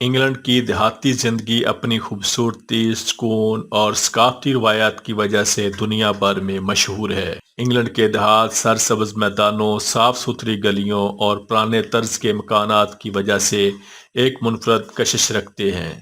England کی دیہاتی زندگی اپنی خوبصورتی، سکون اور ثقافتی روایات کی وجہ سے دنیا بھر میں مشہور ہے۔ انگلینڈ کے دیہات سرسبز میدانوں، صاف ستھری گلیوں اور پرانے طرز کے مکانات کی وجہ سے ایک منفرد کشش رکھتے ہیں۔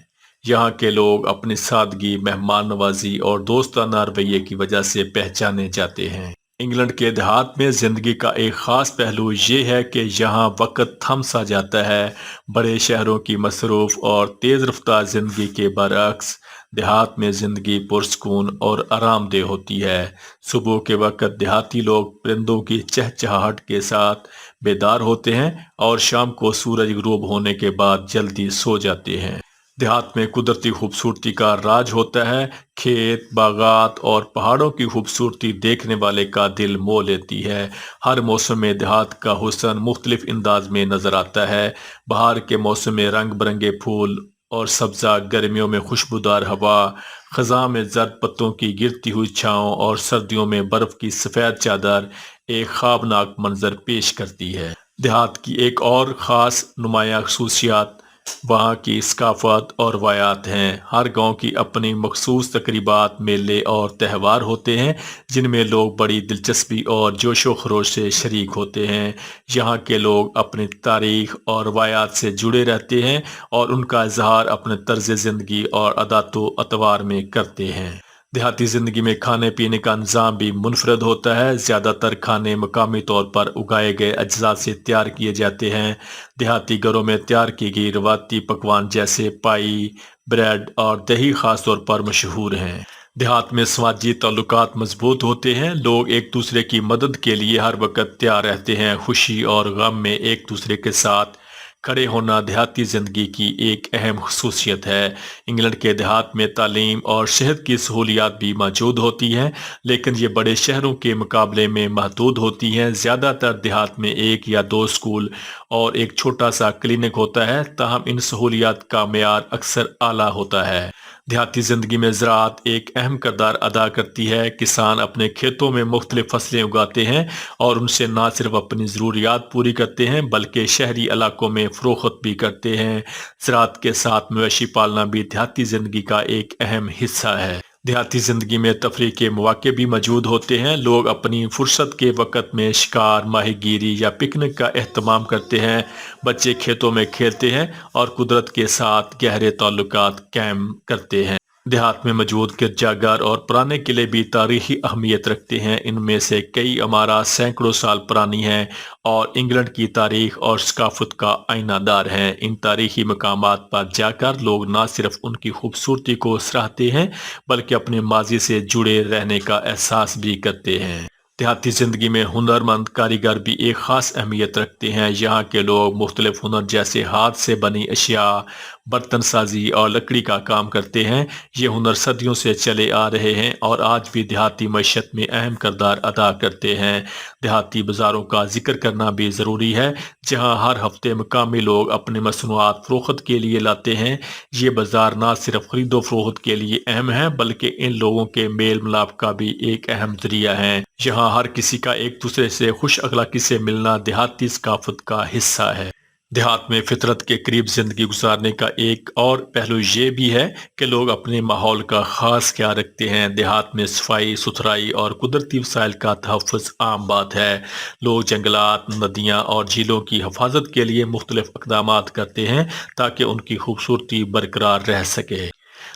یہاں کے لوگ اپنی سادگی، مہمان نوازی اور دوستانہ رویے کی وجہ سے پہچانے جاتے ہیں۔ انگلینڈ کے دیہات میں زندگی کا ایک خاص پہلو یہ ہے کہ یہاں وقت تھم سا جاتا ہے۔ بڑے شہروں کی مصروف اور تیز رفتار زندگی کے برعکس دیہات میں زندگی پرسکون اور آرام دہ ہوتی ہے۔ صبح کے وقت دیہاتی لوگ پرندوں کی چہچہاہٹ کے ساتھ بیدار ہوتے ہیں اور شام کو سورج غروب ہونے کے بعد جلدی سو جاتے ہیں۔ دیہات میں قدرتی خوبصورتی کا راج ہوتا ہے۔ کھیت، باغات اور پہاڑوں کی خوبصورتی دیکھنے والے کا دل مو لیتی ہے۔ ہر موسم میں دیہات کا حسن مختلف انداز میں نظر آتا ہے۔ بہار کے موسم میں رنگ برنگے پھول اور سبزہ، گرمیوں میں خوشبودار ہوا، خزاں میں زرد پتوں کی گرتی ہوئی چھاؤں اور سردیوں میں برف کی سفید چادر ایک خوابناک منظر پیش کرتی ہے۔ دیہات کی ایک اور خاص نمایاں خصوصیات وہاں کی ثقافت اور روایات ہیں۔ ہر گاؤں کی اپنی مخصوص تقریبات، میلے اور تہوار ہوتے ہیں جن میں لوگ بڑی دلچسپی اور جوش و خروش سے شریک ہوتے ہیں۔ یہاں کے لوگ اپنی تاریخ اور روایات سے جڑے رہتے ہیں اور ان کا اظہار اپنے طرز زندگی اور عادات و اطوار میں کرتے ہیں۔ دیہاتی زندگی میں کھانے پینے کا نظام بھی منفرد ہوتا ہے۔ زیادہ تر کھانے مقامی طور پر اگائے گئے اجزاء سے تیار کیے جاتے ہیں۔ دیہاتی گھروں میں تیار کی گئی روایتی پکوان جیسے پائی، بریڈ اور دہی خاص طور پر مشہور ہیں۔ دیہات میں سماجی تعلقات مضبوط ہوتے ہیں۔ لوگ ایک دوسرے کی مدد کے لیے ہر وقت تیار رہتے ہیں۔ خوشی اور غم میں ایک دوسرے کے ساتھ کھڑے ہونا دیہاتی زندگی کی ایک اہم خصوصیت ہے۔ انگلینڈ کے دیہات میں تعلیم اور صحت کی سہولیات بھی موجود ہوتی ہیں، لیکن یہ بڑے شہروں کے مقابلے میں محدود ہوتی ہیں۔ زیادہ تر دیہات میں ایک یا دو اسکول اور ایک چھوٹا سا کلینک ہوتا ہے، تاہم ان سہولیات کا معیار اکثر اعلیٰ ہوتا ہے۔ دیہاتی زندگی میں زراعت ایک اہم کردار ادا کرتی ہے۔ کسان اپنے کھیتوں میں مختلف فصلیں اگاتے ہیں اور ان سے نہ صرف اپنی ضروریات پوری کرتے ہیں بلکہ شہری علاقوں میں فروخت بھی کرتے ہیں۔ زراعت کے ساتھ مویشی پالنا بھی دیہاتی زندگی کا ایک اہم حصہ ہے۔ دیہاتی زندگی میں تفریح کے مواقع بھی موجود ہوتے ہیں۔ لوگ اپنی فرصت کے وقت میں شکار، ماہی گیری یا پکنک کا اہتمام کرتے ہیں۔ بچے کھیتوں میں کھیلتے ہیں اور قدرت کے ساتھ گہرے تعلقات قائم کرتے ہیں۔ دیہات میں موجود گرجا گھر اور پرانے قلعے بھی تاریخی اہمیت رکھتے ہیں۔ ان میں سے کئی عمارات سینکڑوں سال پرانی ہیں اور انگلینڈ کی تاریخ اور ثقافت کا آئینہ دار ہیں۔ ان تاریخی مقامات پر جا کر لوگ نہ صرف ان کی خوبصورتی کو سراہتے ہیں بلکہ اپنے ماضی سے جڑے رہنے کا احساس بھی کرتے ہیں۔ دیہاتی زندگی میں ہنرمند کاریگر بھی ایک خاص اہمیت رکھتے ہیں۔ یہاں کے لوگ مختلف ہنر جیسے ہاتھ سے بنی اشیاء، برتن سازی اور لکڑی کا کام کرتے ہیں۔ یہ ہنر صدیوں سے چلے آ رہے ہیں اور آج بھی دیہاتی معیشت میں اہم کردار ادا کرتے ہیں۔ دیہاتی بازاروں کا ذکر کرنا بھی ضروری ہے، جہاں ہر ہفتے مقامی لوگ اپنے مصنوعات فروخت کے لیے لاتے ہیں۔ یہ بازار نہ صرف خرید و فروخت کے لیے اہم ہیں بلکہ ان لوگوں کے میل ملاپ کا بھی ایک اہم ذریعہ ہے۔ یہاں ہر کسی کا ایک دوسرے سے خوش اخلاقی سے ملنا دیہاتی ثقافت کا حصہ ہے۔ دیہات میں فطرت کے قریب زندگی گزارنے کا ایک اور پہلو یہ بھی ہے کہ لوگ اپنے ماحول کا خاص خیال رکھتے ہیں۔ دیہات میں صفائی ستھرائی اور قدرتی وسائل کا تحفظ عام بات ہے۔ لوگ جنگلات، ندیاں اور جھیلوں کی حفاظت کے لیے مختلف اقدامات کرتے ہیں تاکہ ان کی خوبصورتی برقرار رہ سکے۔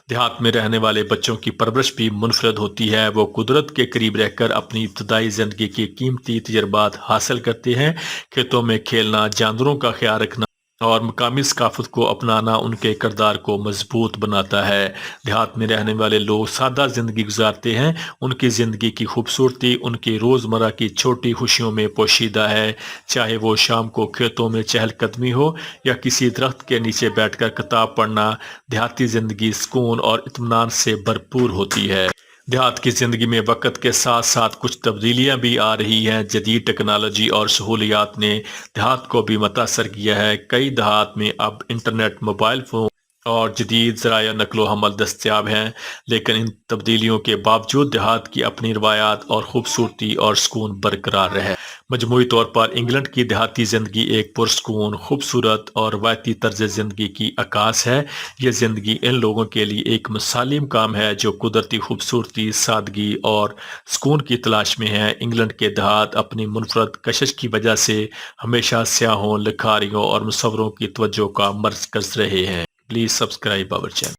دیہات میں رہنے والے بچوں کی پرورش بھی منفرد ہوتی ہے۔ وہ قدرت کے قریب رہ کر اپنی ابتدائی زندگی کی قیمتی تجربات حاصل کرتے ہیں۔ کھیتوں میں کھیلنا، جانوروں کا خیال رکھنا اور مقامی ثقافت کو اپنانا ان کے کردار کو مضبوط بناتا ہے۔ دیہات میں رہنے والے لوگ سادہ زندگی گزارتے ہیں۔ ان کی زندگی کی خوبصورتی ان کی روزمرہ کی چھوٹی خوشیوں میں پوشیدہ ہے، چاہے وہ شام کو کھیتوں میں چہل قدمی ہو یا کسی درخت کے نیچے بیٹھ کر کتاب پڑھنا۔ دیہاتی زندگی سکون اور اطمینان سے بھرپور ہوتی ہے۔ دیہات کی زندگی میں وقت کے ساتھ ساتھ کچھ تبدیلیاں بھی آ رہی ہیں۔ جدید ٹیکنالوجی اور سہولیات نے دیہات کو بھی متاثر کیا ہے۔ کئی دیہات میں اب انٹرنیٹ، موبائل فون اور جدید ذرائع نقل و حمل دستیاب ہیں، لیکن ان تبدیلیوں کے باوجود دیہات کی اپنی روایات اور خوبصورتی اور سکون برقرار رہے۔ مجموعی طور پر انگلینڈ کی دیہاتی زندگی ایک پرسکون، خوبصورت اور روایتی طرز زندگی کی عکاس ہے۔ یہ زندگی ان لوگوں کے لیے ایک مثالی مقام ہے جو قدرتی خوبصورتی، سادگی اور سکون کی تلاش میں ہیں۔ انگلینڈ کے دیہات اپنی منفرد کشش کی وجہ سے ہمیشہ سیاحوں، لکھاریوں اور مصوروں کی توجہ کا مرکز رہے ہیں۔ Please subscribe our channel.